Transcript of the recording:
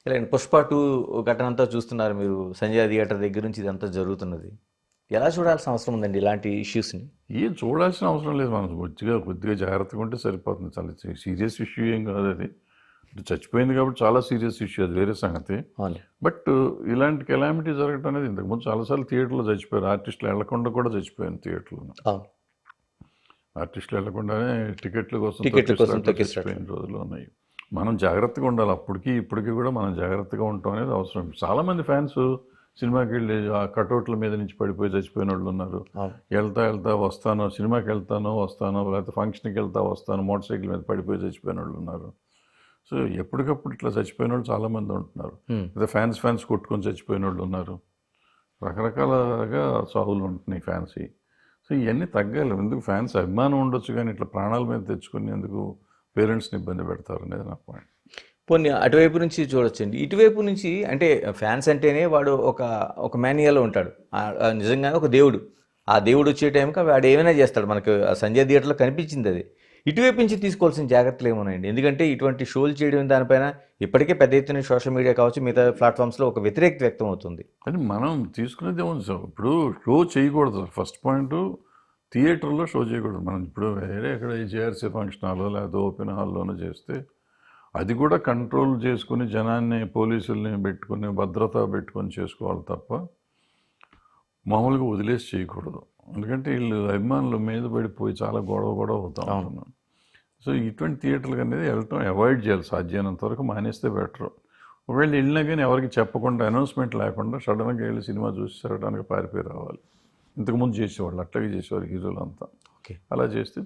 ఇలాంటి 'పుష్ప 2' ఘటన అంతా చూస్తున్నారు మీరు. సంజయ్ థియేటర్ దగ్గర నుంచి ఇదంతా జరుగుతున్నది. ఎలా చూడాల్సిన అవసరం ఉందండి ఇలాంటి ఇష్యూస్‌ని? ఏం చూడాల్సిన అవసరం లేదు. మనం కొద్దిగా జాగ్రత్తగా ఉంటే సరిపోతుంది. చాలా సీరియస్ ఇష్యూ ఏం కాదు అది. చచ్చిపోయింది కాబట్టి చాలా సీరియస్ ఇష్యూ, అది వేరే సంగతి. అవును. బట్ ఇలాంటి కెలామిటీ జరగటం అనేది ఇంతకుముందు చాలాసార్లు థియేటర్లో చచ్చిపోయారు. ఆర్టిస్టులు వెళ్లకుండా కూడా చచ్చిపోయాను థియేటర్లో. అవును. ఆర్టిస్టులు వెళ్లకుండానే టికెట్ల కోసం చచ్చిపోయిన రోజులు ఉన్నాయి. మనం జాగ్రత్తగా ఉండాలి. అప్పటికి ఇప్పటికీ కూడా మనం జాగ్రత్తగా ఉండటం అనేది అవసరం. చాలామంది ఫ్యాన్స్ సినిమాకి వెళ్ళి ఆ కటౌట్ల మీద నుంచి పడిపోయి చచ్చిపోయిన వాళ్ళు ఉన్నారు. వెళ్తా వస్తాను, సినిమాకి వెళ్తాను వస్తాను, లేకపోతే ఫంక్షన్కి వెళ్తా వస్తాను, మోటార్ సైకిల్ మీద పడిపోయి చచ్చిపోయిన వాళ్ళు ఉన్నారు. సో ఎప్పటికప్పుడు ఇట్లా చచ్చిపోయిన వాళ్ళు చాలామంది ఉంటున్నారు. లేదా ఫ్యాన్స్ కొట్టుకొని చచ్చిపోయిన వాళ్ళు ఉన్నారు. రకరకాలుగా సాగులు ఉంటున్నాయి ఫ్యాన్స్. సో ఇవన్నీ తగ్గాలి. ఎందుకు ఫ్యాన్స్ అభిమానం ఉండొచ్చు, కానీ ఇట్లా ప్రాణాల మీద తెచ్చుకుని ఎందుకు పేరెంట్స్ని ఇబ్బంది పెడతారు అనేది నా పాయింట్. పోనీ అటువైపు నుంచి చూడొచ్చండి. ఇటువైపు నుంచి అంటే ఫ్యాన్స్ అంటేనే వాడు ఒక మాన్యువల్లో ఉంటాడు. నిజంగానే ఒక దేవుడు. ఆ దేవుడు వచ్చే టైంకి వాడు ఏమైనా చేస్తాడు. మనకు సంజయ్ థియేటర్లో కనిపించింది అది. ఇటువైపు నుంచి తీసుకోవాల్సిన జాగ్రత్తలు ఏమోనండి. ఎందుకంటే ఇటువంటి షోలు చేయడం దానిపైన ఇప్పటికే పెద్ద ఎత్తున సోషల్ మీడియా కావచ్చు, మిగతా ప్లాట్ఫామ్స్లో ఒక వ్యతిరేకత వ్యక్తం అవుతుంది. అని మనం తీసుకునేది ఏముంది సార్, ఇప్పుడు షో చేయకూడదు. ఫస్ట్ పాయింట్, థియేటర్లో షో చేయకూడదు. మనం ఇప్పుడు వేరే ఎక్కడ జేఆర్సీ ఫంక్షన్ హాల్లో లేకపోతే ఓపెన్ హాల్లోనూ చేస్తే అది కూడా కంట్రోల్ చేసుకుని జనాన్ని, పోలీసుల్ని పెట్టుకుని, భద్రత పెట్టుకొని చేసుకోవాలి తప్ప మామూలుగా వదిలేసి చేయకూడదు. ఎందుకంటే వీళ్ళు అభిమానుల మీద పడిపోయి చాలా గొడవ అవుతా ఉంటున్నాం. సో ఇటువంటి థియేటర్లకు అనేది వెళ్ళటం అవాయిడ్ చేయాలి. సాధ్యమైనంత వరకు మానేస్తే బెటరు. ఒకవేళ వెళ్ళినా కానీ ఎవరికి చెప్పకుండా, అనౌన్స్మెంట్ లేకుండా సడన్గా వెళ్ళి సినిమా చూసి సరడానికి పారిపోయి రావాలి. ఇంతకుముందు చేసేవాళ్ళు అట్లాగే చేసేవారు హీరోలు అంతా. అలా చేస్తే